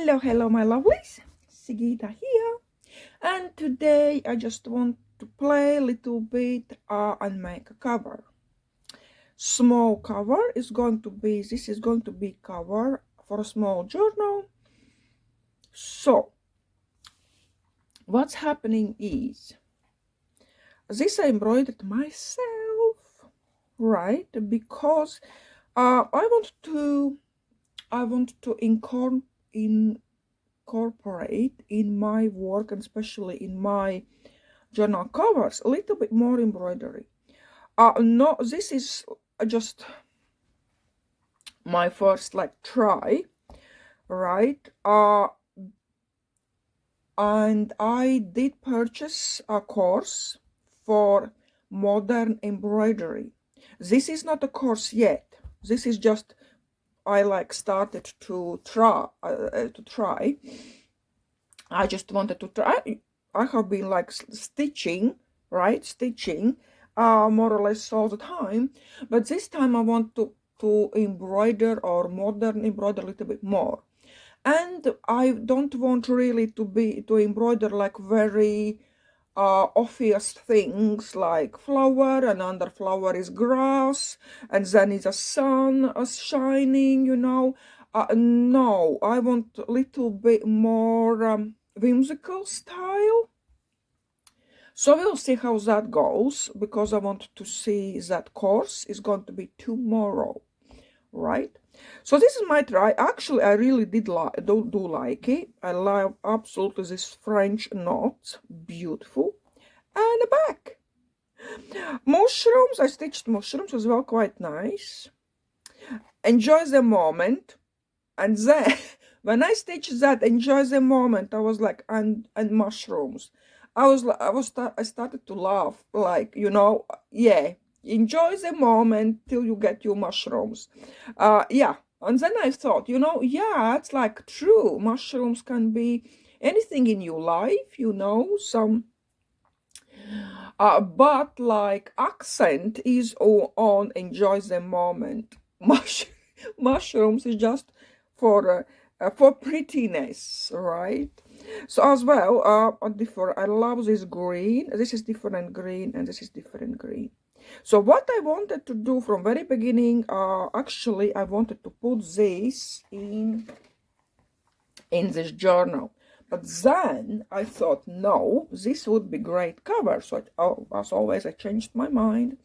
Hello my lovelies, Sigita here, and today I just want to play a little bit and make a cover. Small cover is going to be, this is going to be cover for a small journal. So, what's happening is, this I embroidered myself, right, because I want to incorporate in my work, and especially in my journal covers, a little bit more embroidery. No, this is just my first try, right? And I did purchase a course for modern embroidery. This is not a course yet. This is just I started to try. I just wanted to try. I have been stitching, right? Stitching more or less all the time. But this time I want to embroider or modern embroider a little bit more. And I don't want really to embroider very obvious things like flower, and under flower is grass, and then is a sun shining, no, I want a little bit more whimsical style. So we'll see how that goes, because I want to see that course is going to be tomorrow, right? So this is my try. Actually, I really do like it. I love absolutely this French knot, beautiful. And the back. Mushrooms, I stitched mushrooms as well, quite nice. Enjoy the moment. And then when I stitched that, enjoy the moment, I was like, and mushrooms. I started to laugh, yeah, enjoy the moment till you get your mushrooms. Yeah. And then I thought, yeah, it's true. Mushrooms can be anything in your life, some but accent is on enjoy the moment. Mushrooms is just for prettiness, right? So as well, I love this green. This is different green, and this is different green. So what I wanted to do from very beginning, actually I wanted to put this in this journal. But then I thought, no, this would be great cover. So as always, I changed my mind.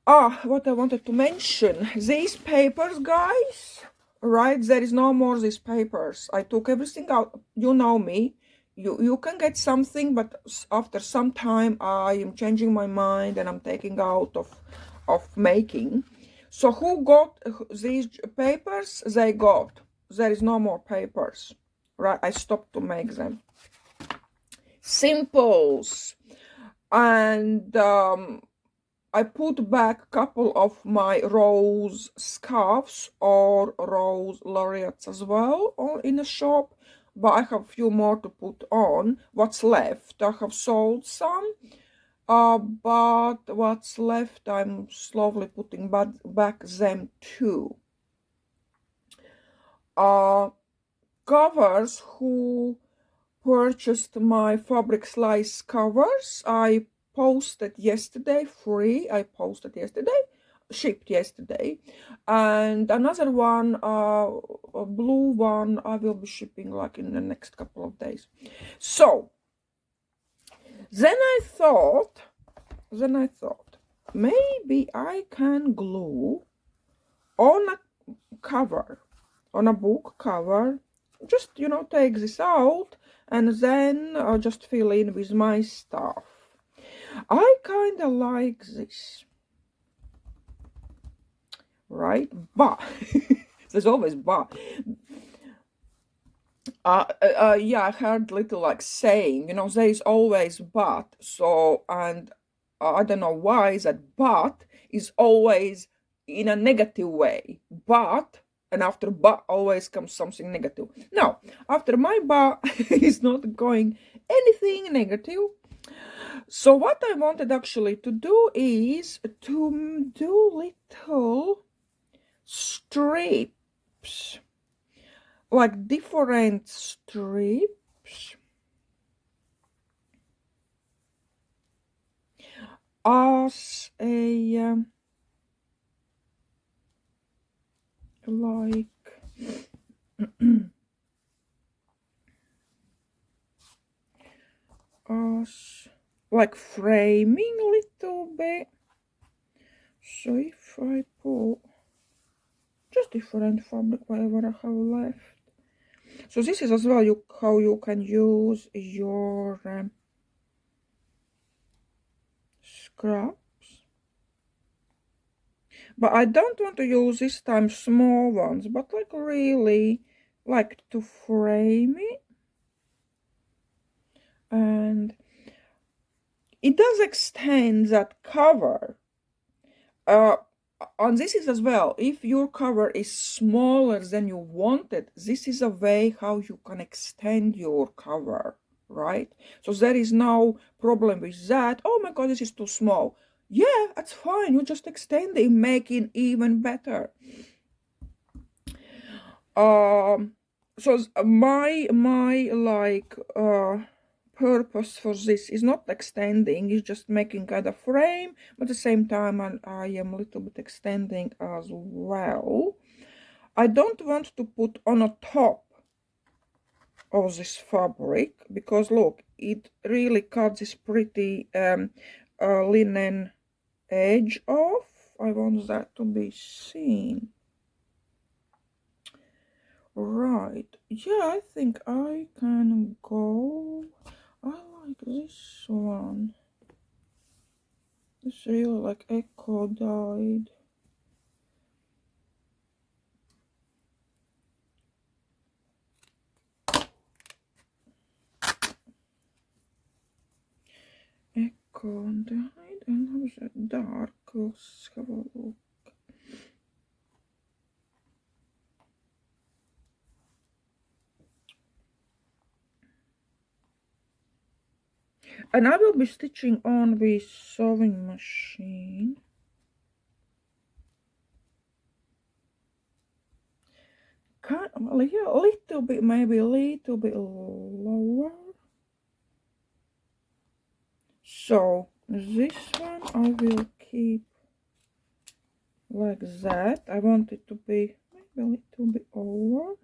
What I wanted to mention, these papers, guys, right? There is no more these papers. I took everything out. You know me. You can get something, but after some time, I am changing my mind and I'm taking out of making. So who got these papers? They got. There is no more papers. Right, I stopped to make them. Simples. And I put back a couple of my rose scarves or rose laureates as well in the shop, but I have a few more to put on. What's left, I have sold some, but what's left I'm slowly putting back them too. Covers, who purchased my fabric slice covers, I posted yesterday, free. I posted yesterday, shipped yesterday, and another one, a blue one, I will be shipping in the next couple of days. So then I thought maybe I can glue on a cover, on a book cover, just take this out and then just fill in with my stuff. I kind of like this, right? But there's always but. Yeah, I heard little saying, there is always but. So, and I don't know why that but is always in a negative way. But, and after but always comes something negative. No, after my but is not going anything negative. So what I wanted actually to do is to do little strips like different strips as a like as like framing a little bit. So if I put just different fabric, whatever I have left. So this is as well how you can use your scraps. But I don't want to use this time small ones, but like really like to frame it. And it does extend that cover. And this is as well, if your cover is smaller than you wanted, this is a way how you can extend your cover, right? So there is no problem with that. Oh my god, this is too small. Yeah, that's fine. You just extend it, make it even better. So my like purpose for this is not extending, it's just making kind of frame, but at the same time I am a little bit extending as well. I don't want to put on a top of this fabric because look, it really cuts this pretty linen edge off. I want that to be seen. Right, yeah, I think I can go. I like this one. It's really like echo dyed. Echo dyed, and how's that dark? Let's have a look. And I will be stitching on with sewing machine. Kind of, yeah, a little bit, maybe a little bit lower. So this one I will keep like that. I want it to be maybe a little bit over.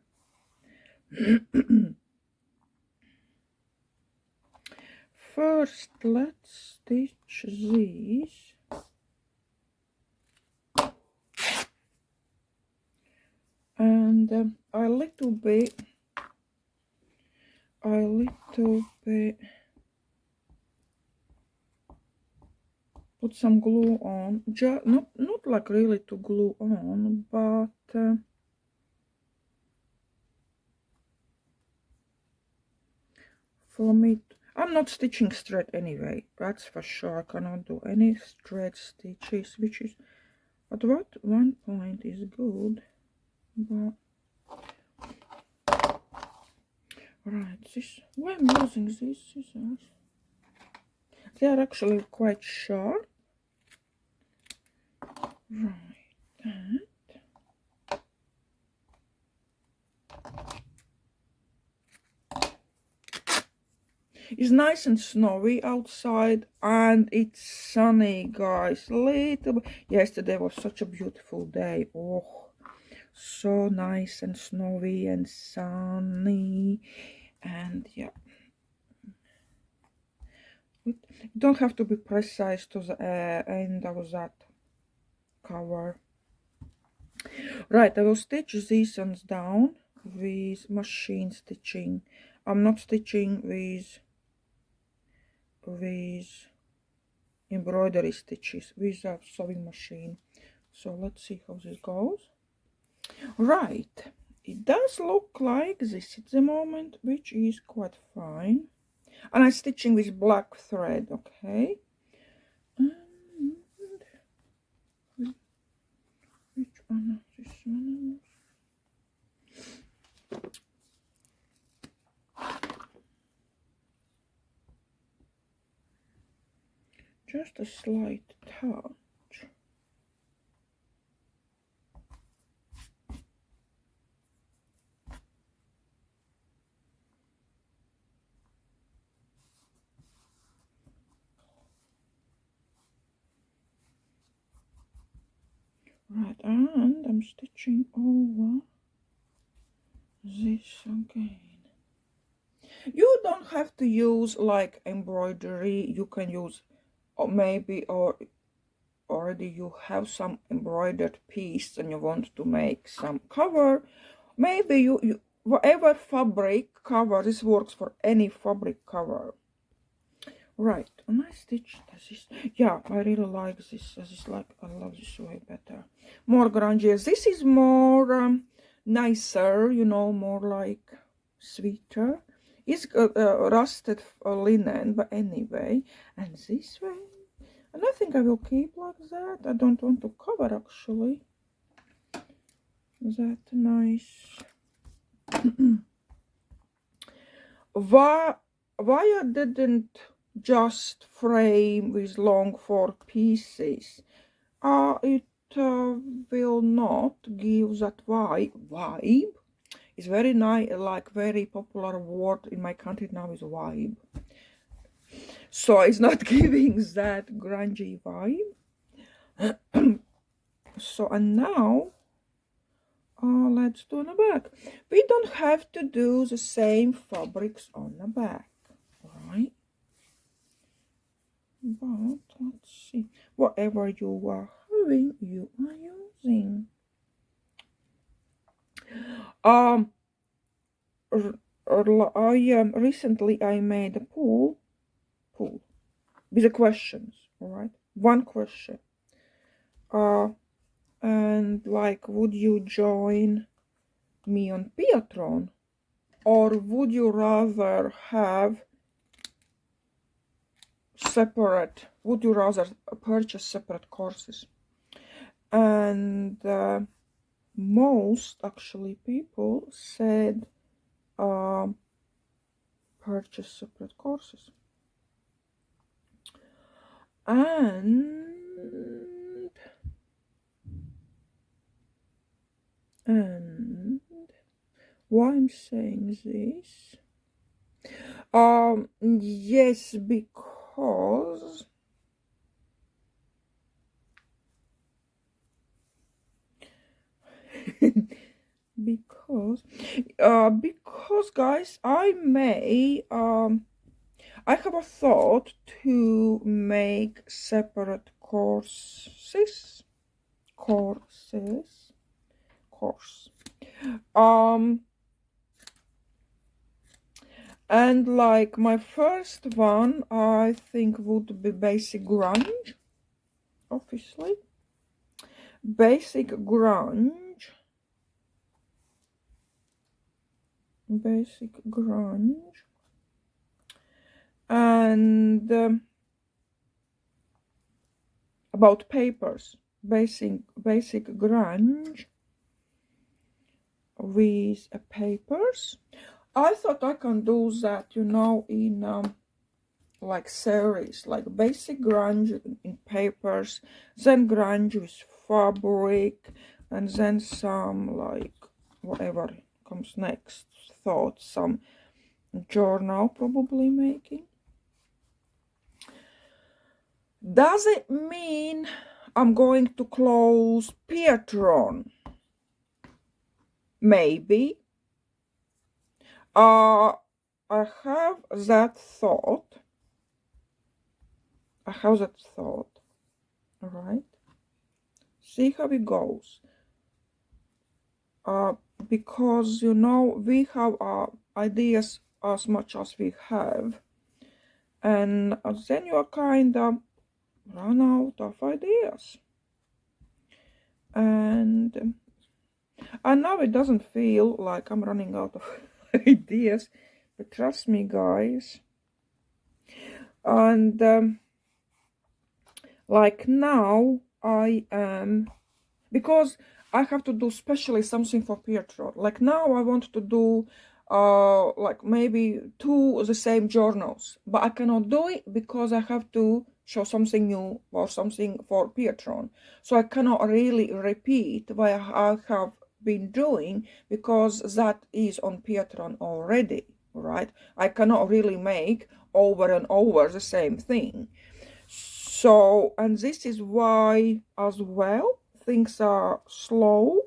First, let's stitch these. And a little bit put some glue on, just not like really to glue on, but for me, I'm not stitching straight anyway, that's for sure. I cannot do any straight stitches, which is at what one point is good, but right, this, why I'm using these scissors, they are actually quite sharp. Right, that. It's nice and snowy outside and it's sunny, guys. Little bit. Yesterday was such a beautiful day. Oh, so nice and snowy and sunny. And yeah, you don't have to be precise to the end of that cover. Right, I will stitch these ones down with machine stitching. I'm not stitching with embroidery stitches with a sewing machine. So let's see how this goes. Right, it does look like this at the moment, which is quite fine. And I'm stitching with black thread, okay? And which one? This one. Just a slight touch. Right, and I'm stitching over this again. You don't have to use like embroidery. You can use, or maybe, or already you have some embroidered piece and you want to make some cover. Maybe you whatever fabric cover, this works for any fabric cover. Right, and I stitched this. Yeah, I really like this. This is like, I love this way better. More grungy. This is more nicer, you know, more like sweeter. It's rusted linen, but anyway. And this way, and I think I will keep like that. I don't want to cover actually. Is that nice? Why I didn't just frame with long 4 pieces? It will not give that vibe. It's very nice, like very popular word in my country now is vibe. So it's not giving that grungy vibe. So, and now let's do on the back. We don't have to do the same fabrics on the back, right? But let's see, whatever you are having, you are using. Recently I made a pool with the questions, all right? One question. And like, would you join me on Patreon, or would you rather have separate? Would you rather purchase separate courses? And most actually people said purchase separate courses. And why I'm saying this? Yes, because because guys, I have a thought to make separate course. And like my first one, I think would be basic grunge, obviously. Basic grunge. And about papers, basic grunge with papers. I thought I can do that, you know, in like series, like basic grunge in papers, then grunge with fabric, and then some like whatever comes next. Thought some journal probably making. Does it mean I'm going to close Patreon? Maybe. I have that thought. All right. See how it goes. Because you know we have ideas as much as we have, and then you are kind of run out of ideas. And now it doesn't feel like I'm running out of ideas, but trust me, guys. And like now I am, because I have to do specially something for Pietro. Like now I want to do like maybe 2 of the same journals, but I cannot do it because I have to show something new or something for Pietron. So I cannot really repeat what I have been doing because that is on Pietron already, right? I cannot really make over and over the same thing. So, and this is why as well, things are slow.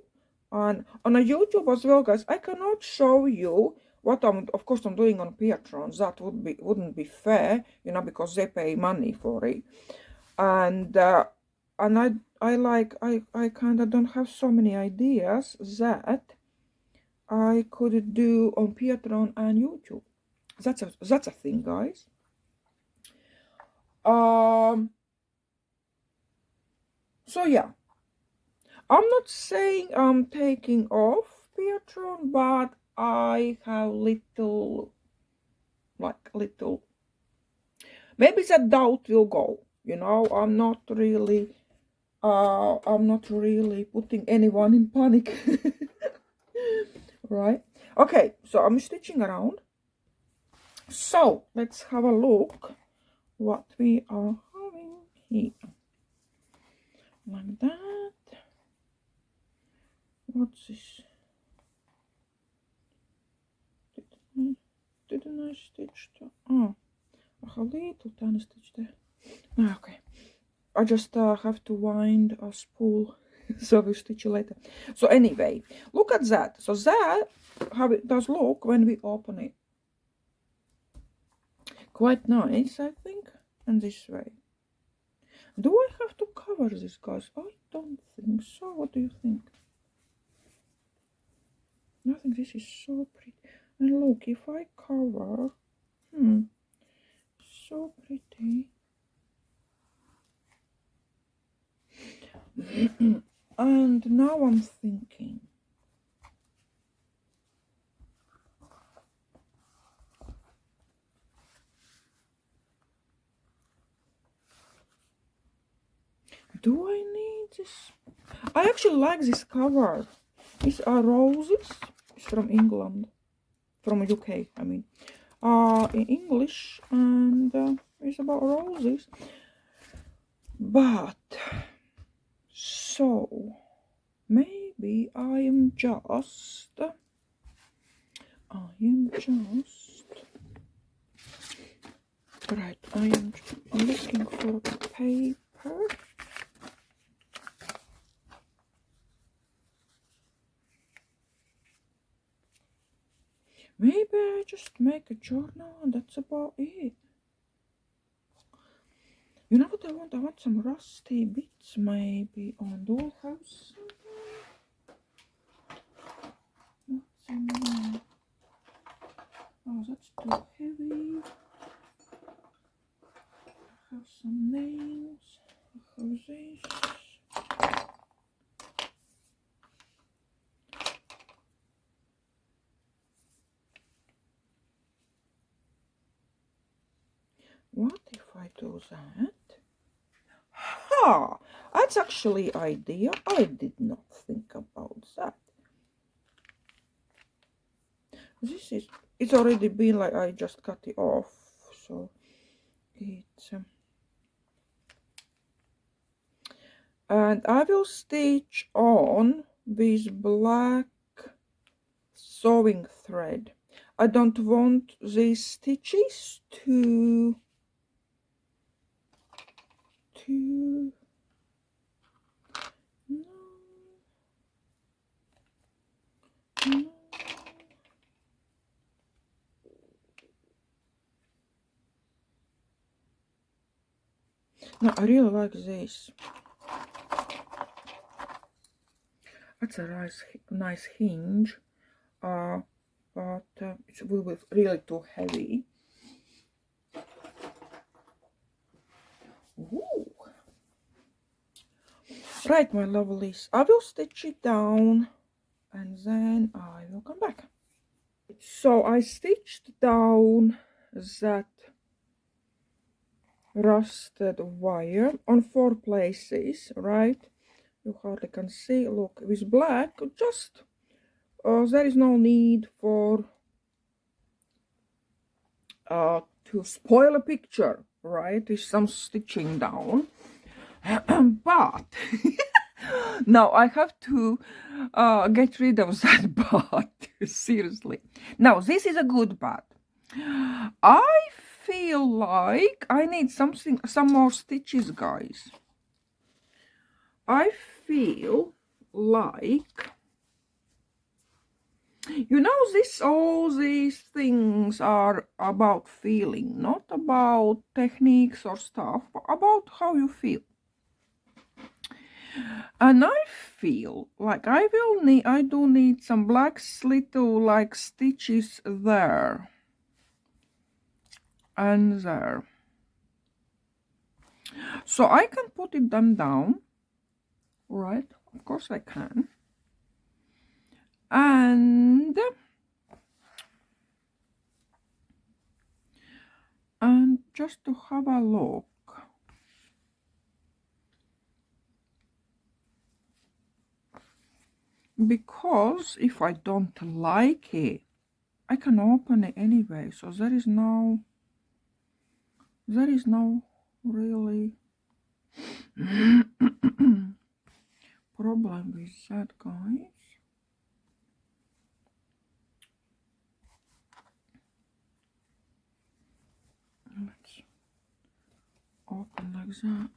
And on a YouTube as well, guys, I cannot show you what of course I'm doing on Patrons. That wouldn't be fair, you know, because they pay money for it. And I kind of don't have so many ideas that I could do on Patreon and YouTube. That's a thing, guys. So yeah, I'm not saying I'm taking off Patreon, but I have little, maybe that doubt will go. You know, I'm not really putting anyone in panic. Right? Okay, so I'm stitching around. So let's have a look what we are having here. Like that. What's this? Didn't I stitch that? Oh, I have a little tiny stitch there. Okay. I just have to wind a spool, so we'll stitch it later. So anyway, look at that. So that, how it does look when we open it. Quite nice, I think. And this way. Do I have to cover this, guys? I don't think so. What do you think? I think this is so pretty. And look, if I cover, so pretty. And now I'm thinking, do I need this? I actually like this cover. These are roses. It's from England, from UK, I mean. In English, and it's about roses. But so maybe I am just right. I am looking for paper. Maybe I just make a journal and that's about it. You know what I want? I want some rusty bits maybe on. Do I have some? What's in there? Oh, that's too heavy. I have some nails. I have this. What if I do that? Ha! That's actually idea. I did not think about that. This is, it's already been like I just cut it off, so it's and I will stitch on this black sewing thread. I don't want these stitches to no. No, I really like this. That's a nice hinge, but it will be really too heavy. Ooh. Right, my lovelies, I will stitch it down and then I will come back. So I stitched down that rusted wire on 4 places, right? You hardly can see. Look, with black, just there is no need for to spoil a picture, right? With some stitching down. But now I have to get rid of that but. Seriously. Now this is a good but. I feel like I need some more stitches, guys. I feel like, you know, all these things are about feeling, not about techniques or stuff, but about how you feel. And I feel like I do need some black little like stitches there and there. So I can put them down, right? Of course I can. And just to have a look. Because if I don't like it, I can open it anyway. So there is no really problem with that, guys. Let's open like that.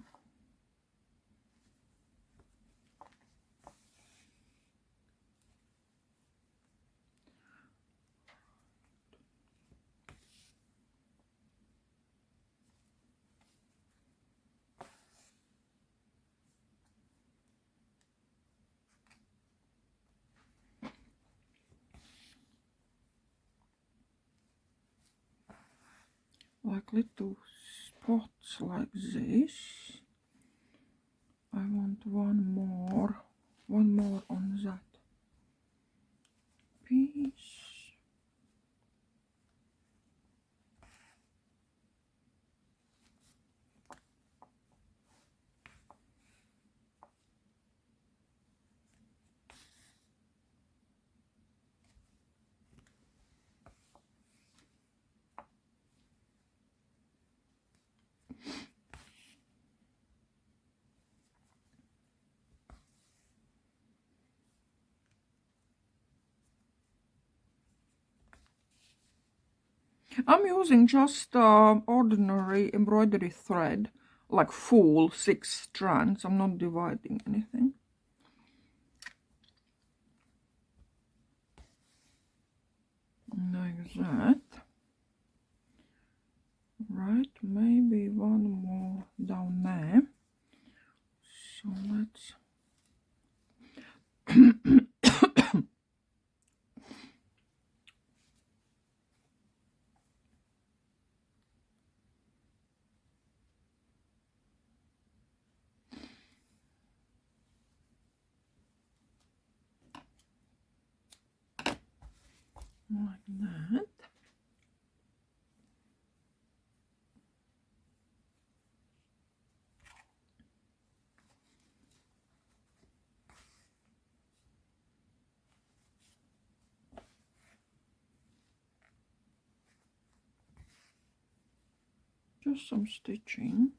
Like little spots like this. I want one more on that piece. I'm using just ordinary embroidery thread, like full 6 strands. I'm not dividing anything. Like that. Right, maybe one more down there. So let's like that. Just some stitching.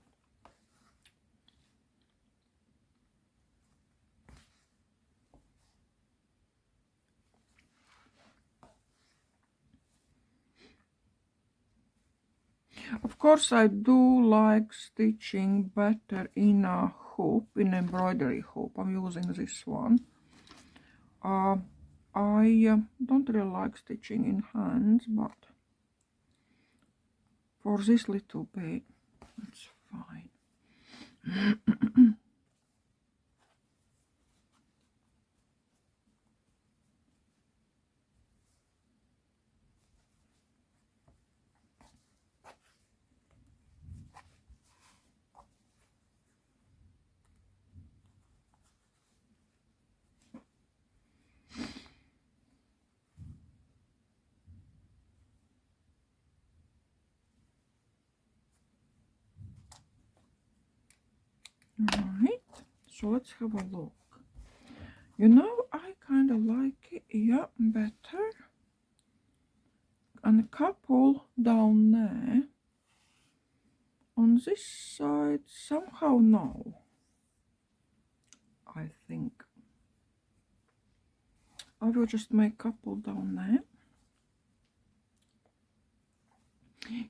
Of course, I do like stitching better in a hoop, in embroidery hoop. I'm using this one. I don't really like stitching in hands, but for this little bit, it's fine. Right, so let's have a look. You know, I kind of like it here better. And a couple down there. On this side, somehow no. I think I will just make a couple down there.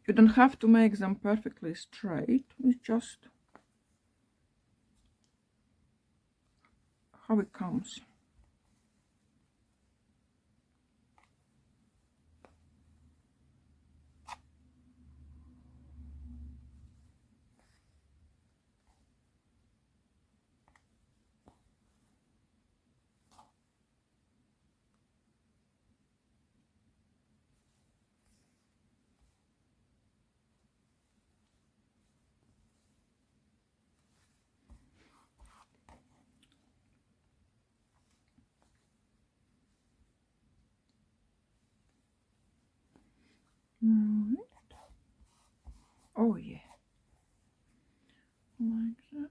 You don't have to make them perfectly straight. It's just how it comes. Right. Oh yeah, like that.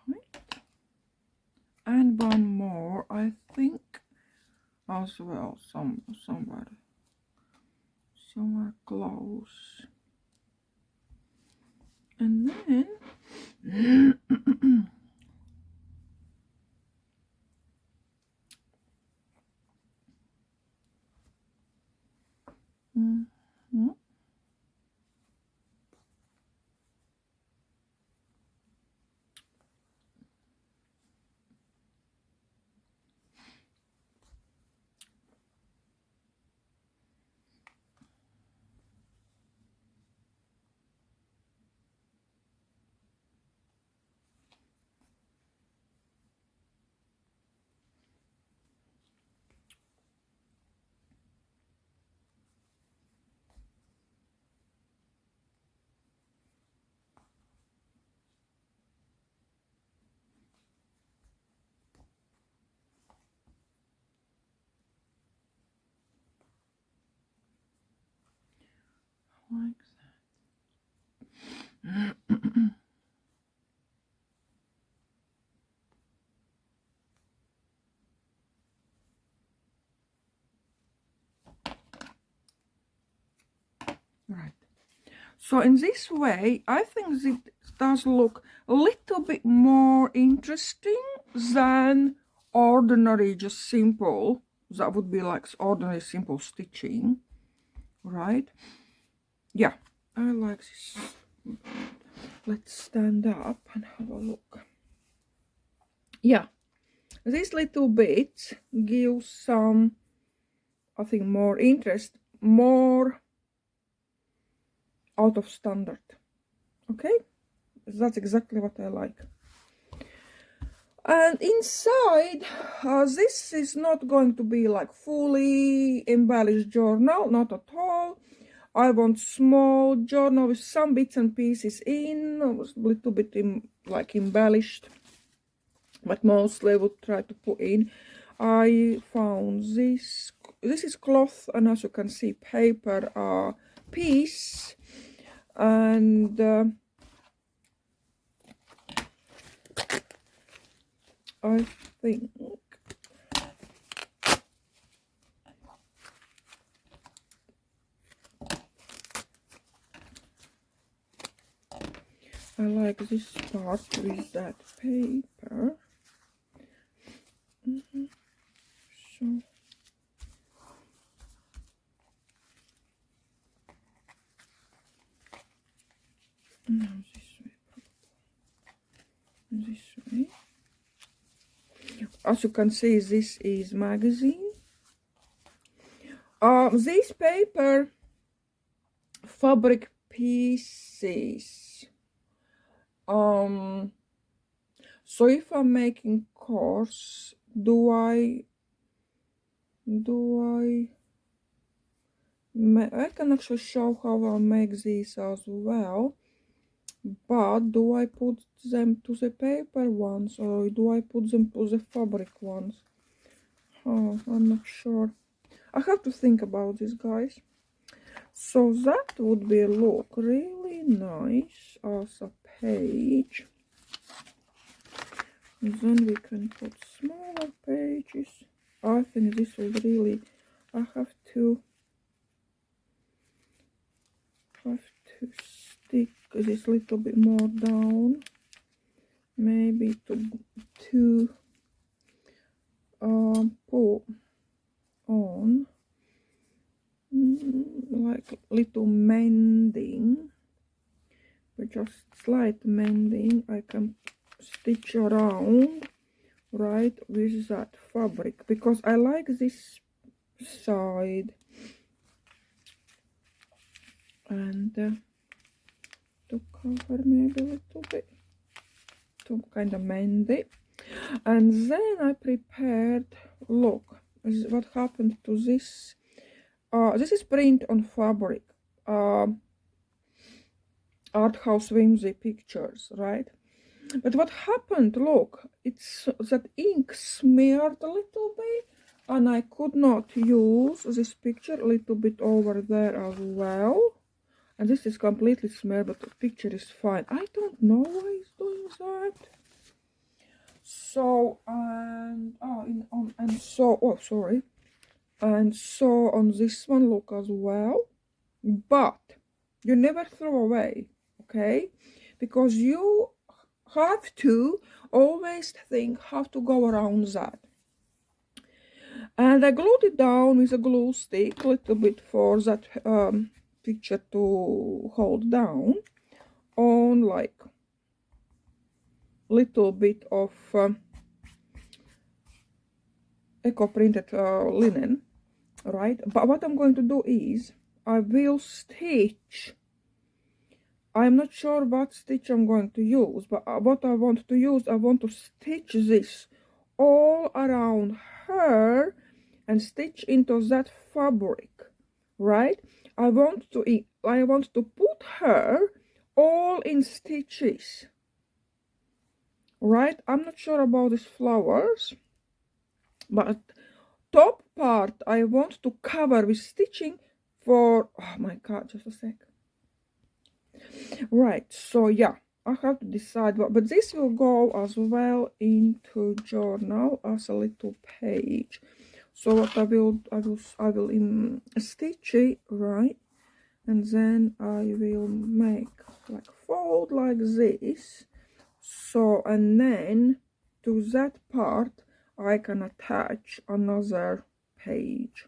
Right. And one more, I think, as well. Somewhere close. And then Mhm. Like that. Right. So in this way, I think it does look a little bit more interesting than ordinary, just simple. That would be like ordinary simple stitching, right? Yeah, I like this. Let's stand up and have a look. Yeah, this little bit gives some, I think, more interest, more out of standard. Okay, that's exactly what I like. And inside, this is not going to be like fully embellished journal, not at all. I want small journal with some bits and pieces in, a little bit like embellished, but mostly I would try to put in. I found this is cloth, and as you can see, paper piece, and I think I like this part with that paper. So now this way. As you can see, this is magazine. This paper fabric pieces. So if I'm making course, do I can actually show how I make this as well, but do I put them to the paper ones or do I put them to the fabric ones? Oh, I'm not sure. I have to think about this, guys. So that would be look really nice as a page. And then we can put smaller pages. I think this will really, I have to stick this little bit more down, maybe to put on like little just slight mending, I can stitch around, right, with that fabric, because I like this side. And to cover maybe a little bit, to kind of mend it. And then I prepared, look, what happened to this. This is print on fabric, art house whimsy pictures, right? But what happened, look, it's that ink smeared a little bit, and I could not use this picture a little bit over there as well. And this is completely smeared, but the picture is fine. I don't know why it's doing that. So, and sorry. And so on this one, look as well. But you never throw away, okay? Because you have to always think how to go around that. And I glued it down with a glue stick a little bit for that picture to hold down on like little bit of eco printed linen, right? But what I'm going to do is I will stitch. I'm not sure what stitch I'm going to use, but what I want to use, I want to stitch this all around her and stitch into that fabric, right? I want to put her all in stitches, right? I'm not sure about these flowers, but top part I want to cover with stitching for, oh my god, just a sec. Right, so yeah, I have to decide what, but this will go as well into journal as a little page. So what I will stitch it, right, and then I will make like fold like this. So, and then to that part I can attach another page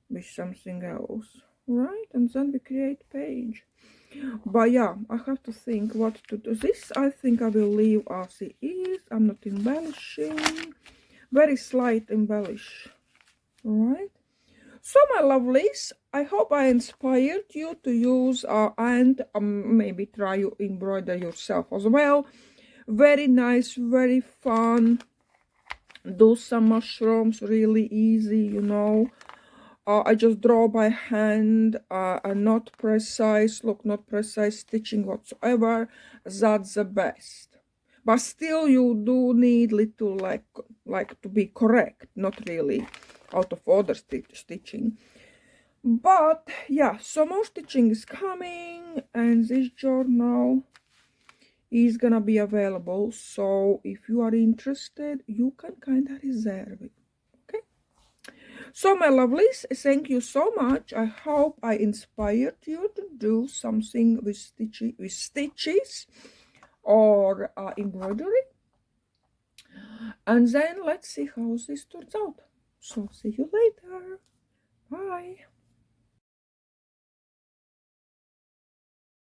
with something else, right? And then we create page. But yeah, I have to think what to do. This I think I will leave as it is. I'm not embellishing. Very slight embellish, right? So my lovelies, I hope I inspired you to use and maybe try you embroider yourself as well. Very nice, very fun. Do some mushrooms, really easy, you know. I just draw by hand and not precise, look, not precise stitching whatsoever. That's the best. But still you do need little like to be correct, not really out of order stitching. But yeah, so more stitching is coming, and this journal is gonna be available. So if you are interested, you can kind of reserve it. Okay. So my lovelies, thank you so much. I hope I inspired you to do something with stitches or embroidery. And then let's see how this turns out. So see you later. Bye.